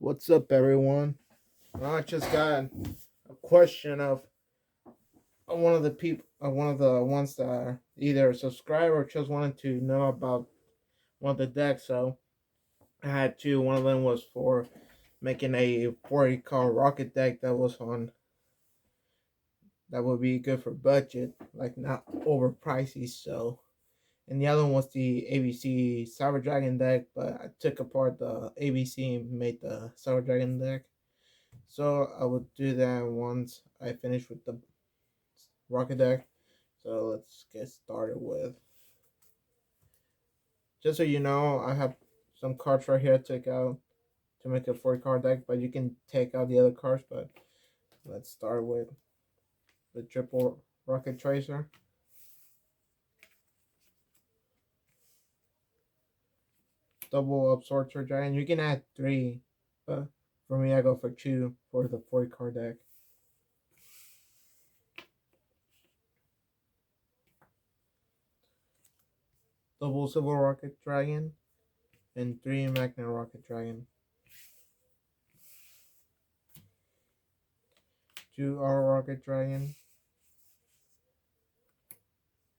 What's up, everyone? I just got a question of one of the people, one of the ones that are either a subscriber or just wanted to know about one of the decks. So I had two. One of them was for making a 40 card rocket deck that would be good for budget, like not over pricey. So, and the other one was the ABC Cyber Dragon deck, but I took apart the ABC and made the Cyber Dragon deck. So I will do that once I finish with the rocket deck. So let's get started with. Just so you know, I have some cards right here to take out to make a 4 card deck, but you can take out the other cards. But let's start with the triple rocket tracer, double absorptor giant. You can add 3, but for me, I go for 2 for the 4 card deck. Double silver rocket dragon and 3 magnet rocket dragon. 2 auto rocket dragon,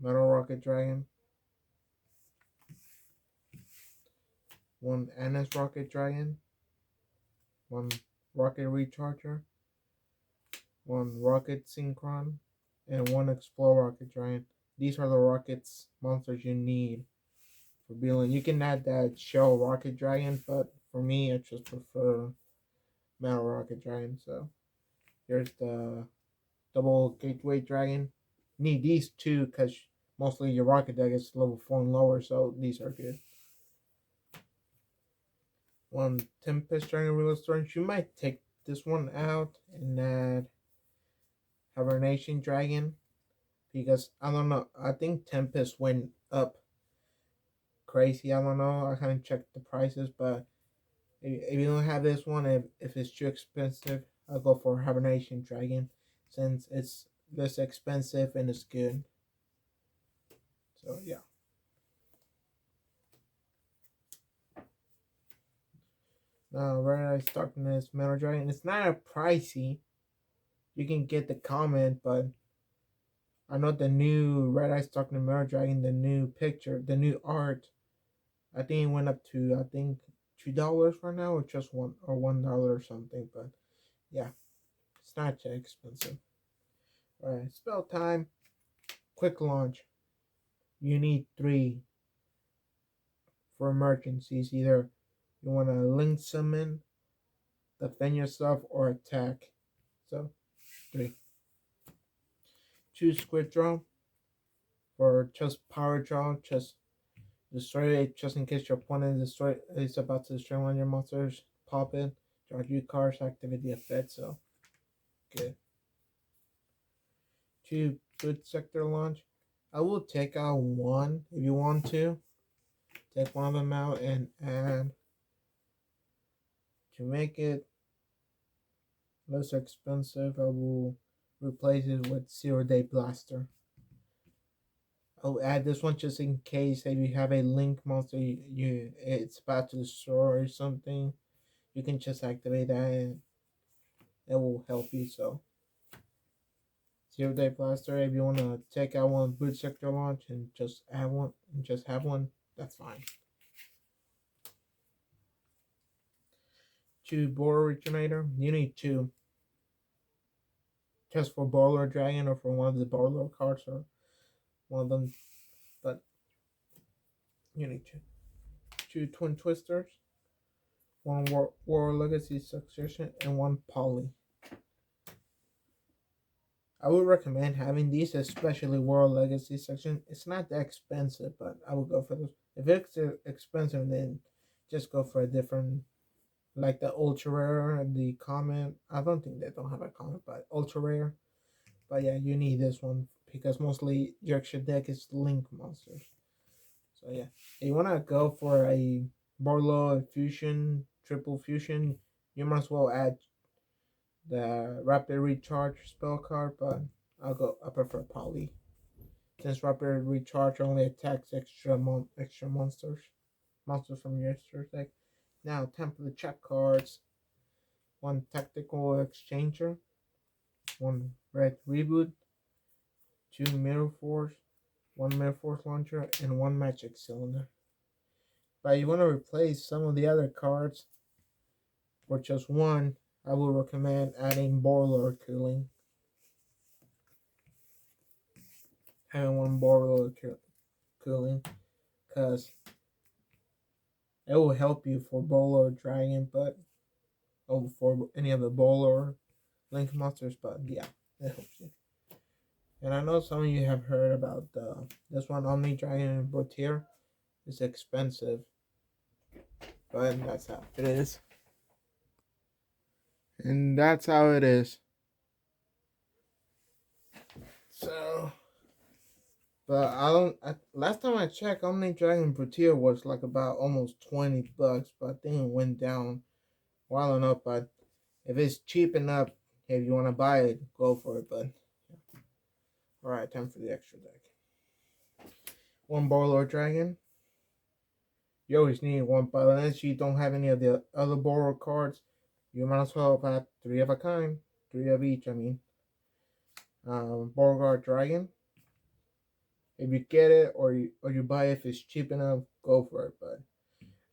metal rocket dragon, 1 NS rocket dragon, 1 rocket recharger, 1 rocket synchron, and 1 explore rocket giant. These are the rockets monsters you need for building. You can add that shell rocket dragon, but for me, I just prefer metal rocket dragon. So here's the double gateway dragon. Need these two because mostly your rocket deck is level 4 and lower, so these are good. 1 Tempest Dragon Real Storage. You might take this one out and add Hibernation Dragon because I don't know. I think Tempest went up crazy. I don't know. I haven't checked the prices, but if you don't have this one, if it's too expensive, I'll go for Hibernation Dragon since it's less expensive and it's good. So yeah. Now Red Eye Darkness Metal Dragon. It's not a pricey. You can get the comment, but I know the new Red Eye Darkness Metal Dragon, the new picture, the new art. I think it went up to $2 for now, or just $1 or something. But yeah, it's not too expensive. Alright, spell time. Quick launch. You need 3 for emergencies. Either you want to link summon, defend yourself, or attack. So 3. Choose quick draw for just power draw. Just destroy it just in case your opponent is about to destroy one of your monsters. Pop it. Draw 2 cards. Activate the effect. So good. 2 good sector launch. I will take out 1 if you want to. Take one of them out and add to make it less expensive. I will replace it with 0-day blaster. I'll add this one just in case if you have a link monster it's about to destroy or something. You can just activate that and it will help you. So 0-day blaster. If you want to take out one boot sector launch and just add one and just have one, that's fine. 2 border originator. You need 2. Just for Bowler Dragon or for one of the Bowler cards or one of them. But you need 2 Twin Twisters, 1 War Legacy Succession, and 1 Poly. I would recommend having these, especially World Legacy section. It's not that expensive, but I would go for this. If it's expensive, then just go for a different, like the Ultra Rare and the Comet. I don't think they don't have a Comet, but Ultra Rare. But yeah, you need this one because mostly your extra deck is Link monsters. So yeah, if you wanna go for a Borlo fusion, triple fusion, you might as well add the rapid recharge spell card, but I prefer Poly. Since rapid recharge only attacks extra monsters from your extra deck. Now time for the check cards. one tactical exchanger, one red reboot, two mirror force, one mirror force launcher, and one magic cylinder. But you want to replace some of the other cards for just one, I would recommend adding boiler cooling. Having one boiler cooling, because it will help you for boiler dragon, but for any of the boiler link monsters. But yeah, it helps you. And I know some of you have heard about this one Omni Dragon Brotier. It's expensive, but that's how it is. And that's how it is. So, but I don't. Last time I checked, Omni Dragon Brotier was like about almost $20, but I think it went down a while enough. But if it's cheap enough, if you want to buy it, go for it. But yeah. All right, time for the extra deck. One Boiler Dragon. You always need one, but unless you don't have any of the other borrow cards, you might as well have three of a kind, three of each. I mean, Beauregard Dragon. If you get it or you buy it if it's cheap enough, go for it. But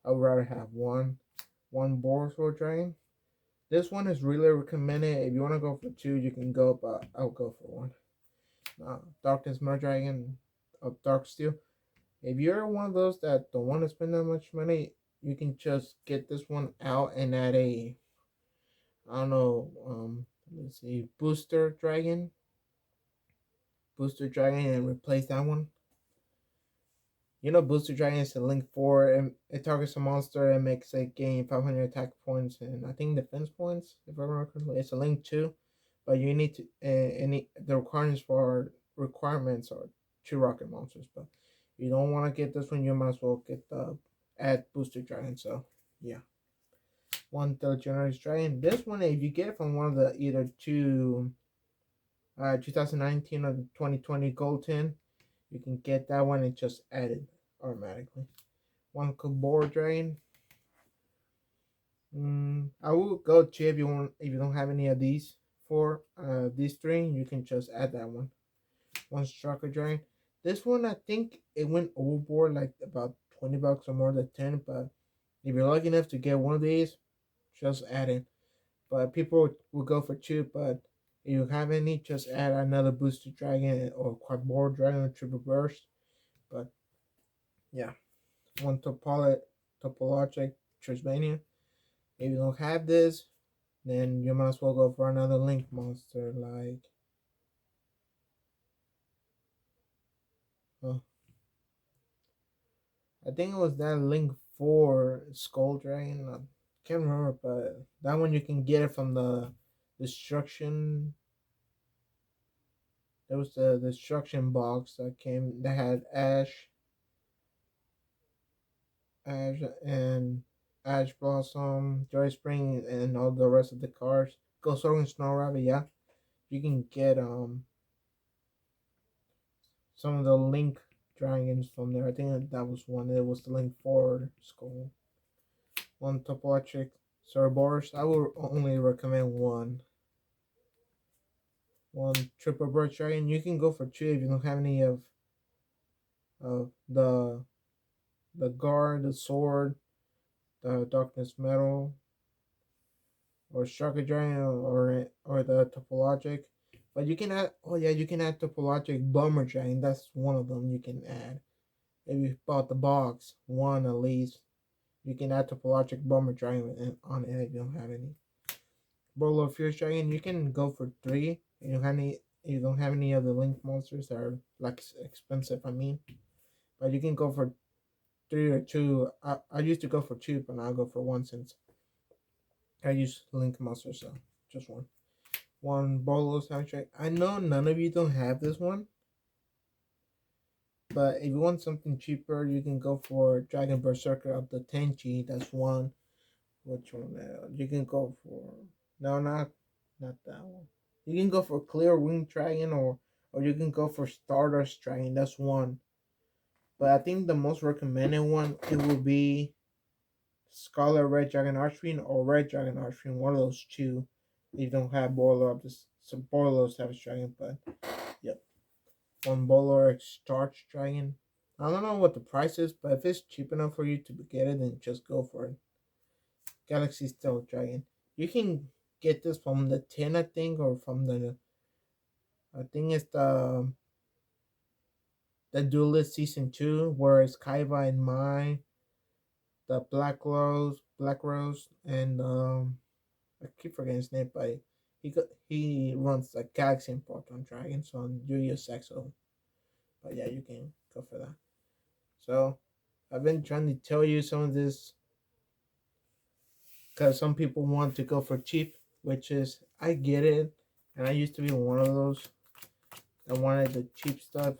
I would rather have one Beauregard Dragon. This one is really recommended. If you want to go for two, you can go, but I'll go for one. Darkness Mer Dragon of Dark Steel. If you're one of those that don't want to spend that much money, you can just get this one out and add a, I don't know, let's see, Booster Dragon, and replace that one. You know, Booster Dragon is a link 4, and it targets a monster and makes it gain 500 attack points and I think defense points, if I remember correctly. It's a link 2, but you need to, the requirements are 2 rocket monsters, but you don't want to get this one, you might as well get the add Booster Dragon, so yeah. One third generous dragon. This one, if you get it from one of the either 2019 or 2020 Gold 10, you can get that one and just add it automatically. One Kabor dragon. I will go cheap if you want. If you don't have any of these these three, you can just add that one. One Striker dragon. This one, I think it went overboard like about $20 or more than 10. But if you're lucky enough to get one of these, just add it. But people will go for two. But if you have any, just add another Booster Dragon or Quadboard Dragon or Triple Burst. But yeah, one Topologic Trismania. If you don't have this, then you might as well go for another Link monster like. I think it was that Link 4 Skull Dragon. I can't remember, but that one you can get it from the destruction. There was the destruction box that had Ash and Ash Blossom, Joy Spring, and all the rest of the cards. Ghost Organ Snow Rabbit, yeah. You can get some of the Link dragons from there. I think that was one. It was the Link 4 Skull. One Topologic Cerberus. I would only recommend one. One Triple Bird Dragon. You can go for two if you don't have any of the guard, the sword, the darkness metal, or Striker Dragon, or the Topologic. But you can add, oh yeah, you can add Topologic Bomber Dragon. That's one of them you can add. If you bought the box, one at least, you can add Topologic Bomber Dragon on it if you don't have any. Bowl of Fierce Dragon, you can go for three. You don't have any of the Link monsters that are like expensive. I mean, but you can go for three or two. I used to go for two, but now I'll go for one since I use Link monsters, so just one. One Bolo soundtrack. I know none of you don't have this one, but if you want something cheaper, you can go for Dragon Berserker of the Tenchi. That's one. Which one? You can go for no, not that one. You can go for Clear Wing Dragon or you can go for Stardust Dragon. That's one. But I think the most recommended one it will be Scarlet Red Dragon Archfiend or Red Dragon Archfiend, one of those two. You don't have Boiler up this some Boiler Savage Dragon, but yep. One Boiler Starch Dragon. I don't know what the price is, but if it's cheap enough for you to get it, then just go for it. Galaxy Stealth Dragon. You can get this from the tin, I think, or from the I think it's the Duelist Season 2, where it's Kaiba and Mai, the Black Rose, and I keep forgetting his name, but he runs the Galaxy and Proton Dragons on Yu-Gi-Oh! Saxo. But yeah, you can go for that. So I've been trying to tell you some of this because some people want to go for cheap, which is I get it, and I used to be one of those that wanted the cheap stuff.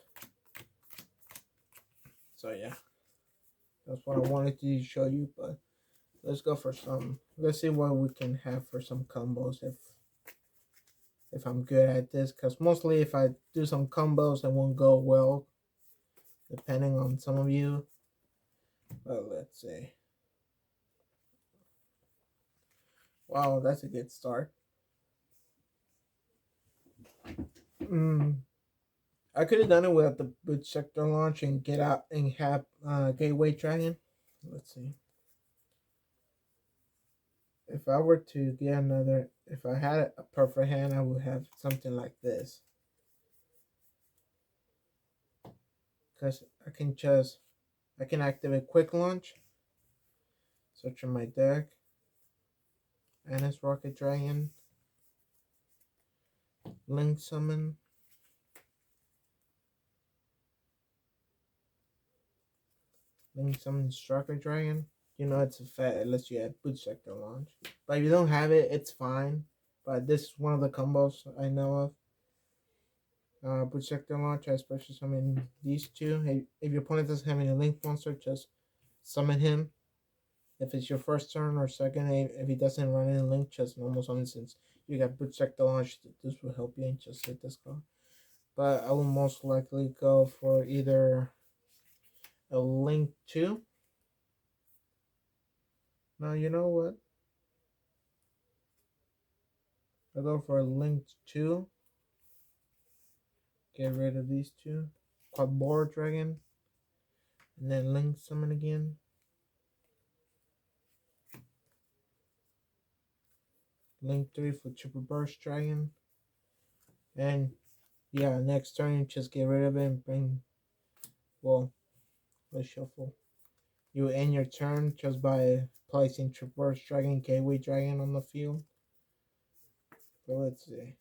So yeah, that's what I wanted to show you. But let's go for some. Let's see what we can have for some combos if I'm good at this. Because mostly if I do some combos, it won't go well, depending on some of you. But let's see. Wow, that's a good start. Mm, I could have done it without the boot sector launch and get out and have Gateway Dragon. Let's see. If I were to get another, if I had a perfect hand, I would have something like this. Because I can activate Quick Launch, search in my deck, and it's Rocket Dragon, Link Summon, Striker Dragon. You know it's a fat unless you have Boot Sector Launch. But if you don't have it, it's fine. But this is one of the combos I know of. Boot Sector Launch, I special summon these two. If your opponent doesn't have any Link monster, just summon him. If it's your first turn or second, if he doesn't run any Link, just normal summon since you got Boot Sector Launch. This will help you and just hit this card. But I will most likely go for either a Link 2. No, you know what? I'll go for a Link 2. Get rid of these two. Quadbora Dragon. And then Link Summon again. Link 3 for Triple Burst Dragon. And yeah, next turn, just get rid of it and bring. Well, let's shuffle. You end your turn just by placing Triple Burst Dragon, Gateway Dragon on the field. So let's see.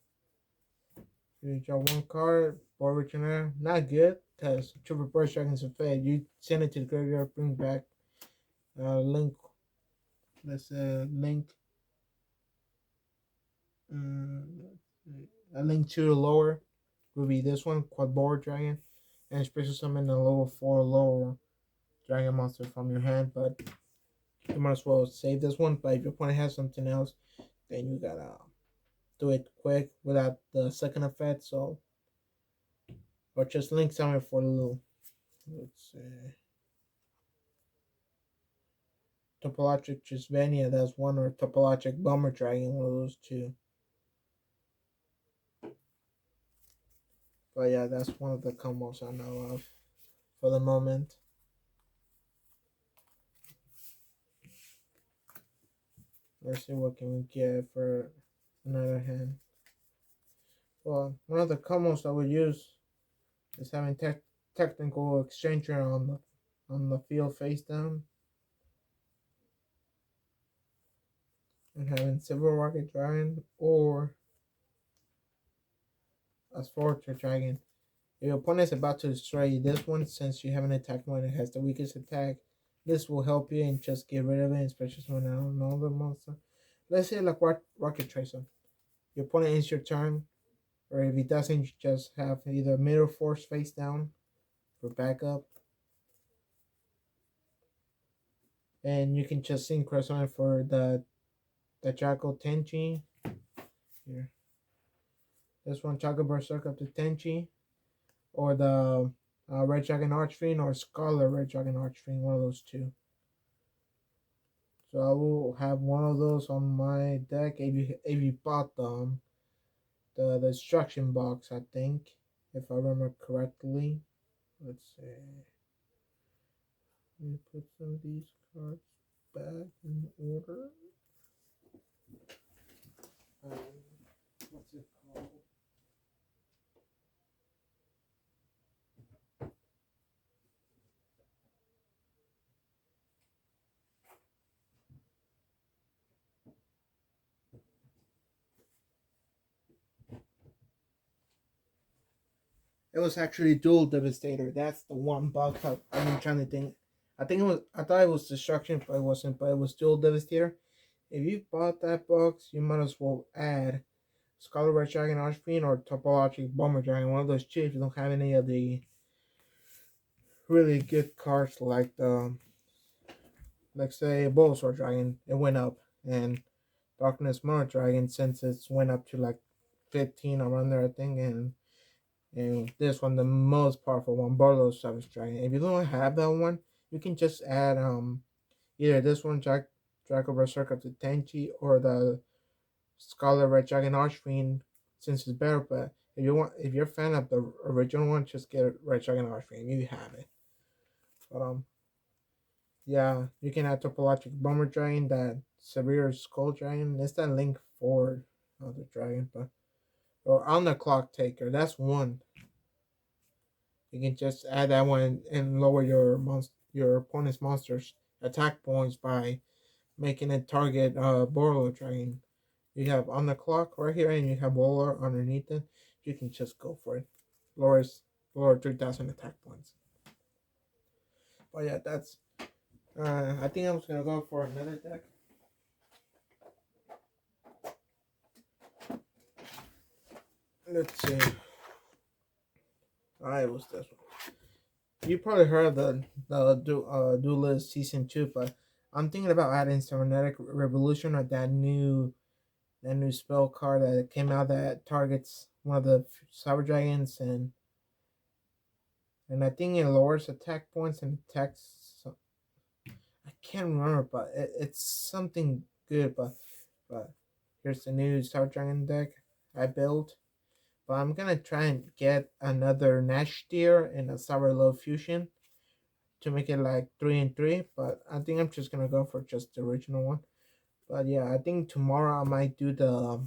You draw one card, Board Returner. Not good, because Triple Burst Dragon's a fade. You send it to the graveyard, bring back Link. Let's Link. A Link to the lower would be this one, Quadbora Dragon. And special summon a level 4 lower Dragon monster from your hand, but you might as well save this one. But if your opponent has something else, then you gotta do it quick without the second effect. So, or just Link summon for a little. Let's see. Topologic Trisvania, that's one, or Topologic Bomber Dragon, one of those two. But yeah, that's one of the combos I know of for the moment. Let's see what can we get for another hand. Well, one of the combos I would use is having technical exchanger on the field face down, and having Silver Rocket Dragon or a Spectre Dragon. If your opponent is about to destroy this one, since you haven't attacked one, it has the weakest attack. This will help you and just get rid of it, especially when I don't know the monster. Let's say like Rocket Tracer. Your opponent ends your turn, or if he doesn't, you just have either Middle Force face down for backup. And you can just sync on for the Jackal Tenchi. Here. This one, Jackal Berserk up to Tenchi. Or the Red Dragon Archfiend or Scarlet Red Dragon Archfiend, one of those two. So I will have one of those on my deck if you bought them. The instruction box, I think, if I remember correctly. Let's see. Let me put some of these cards back in order. Um, what's it called? It was actually Dual Devastator. That's the one box I've been trying to think. I think it was. I thought it was Destruction, but it wasn't. But it was Dual Devastator. If you bought that box, you might as well add Scarlet Red Dragon Archfiend or Topologic Bomber Dragon. One of those two if you don't have any of the really good cards like the, like say Bulbasaur Dragon. It went up, and Darkness Mono Dragon since it's went up to like 15 around there I think, and this one the most powerful one, Barlow Savage Dragon. If you don't have that one, you can just add either this one Draco Berserker to Tenchi or the Scarlet Red Dragon Archfiend since it's better. But if you're a fan of the original one, just get Red Dragon Archfiend. You have it. But yeah, you can add Topologic Bomber Dragon, that Severe Skull Dragon. It's that Link Forward of the dragon, but or on the Clock Taker. That's one. You can just add that one and lower your opponent's monsters attack points by making it target Borlo Dragon. You have on the clock right here, and you have Bowler underneath it. You can just go for it. Lowers lower 3,000 attack points. But yeah, that's. I think I'm just gonna go for another deck. Let's see. Alright, what's this one? You probably heard of the Duelist Season 2, but I'm thinking about adding Cybernetic Revolution or that new spell card that came out that targets one of the Cyber Dragons, and I think it lowers attack points and attacks. I can't remember, but it's something good. But here's the new Cyber Dragon deck I built. But I'm gonna try and get another Nash Deer and a Sour Low Fusion to make it like 3-3. But I think I'm just gonna go for just the original one. But yeah, I think tomorrow I might do the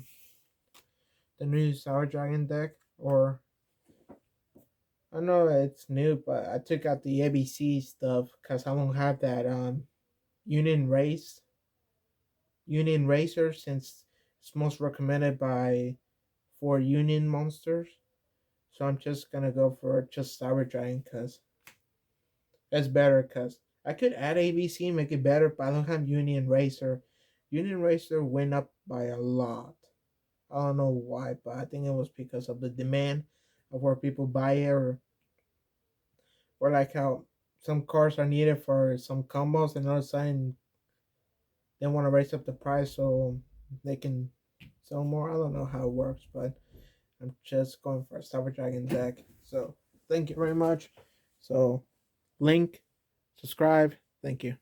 new Sour Dragon deck. Or I know it's new, but I took out the ABC stuff because I don't have that Union Race Union Racer, since it's most recommended by for Union monsters. So I'm just gonna go for just Cyber Dragon because it's better. Because I could add ABC, make it better, but I don't have Union Racer. Union Racer went up by a lot. I don't know why, but I think it was because of the demand of where people buy it, or like how some cars are needed for some combos, and all of a sudden they want to raise up the price so they can sell more. I don't know how it works, but I'm just going for a Cyber Dragon deck. So thank you very much. So link, subscribe. Thank you.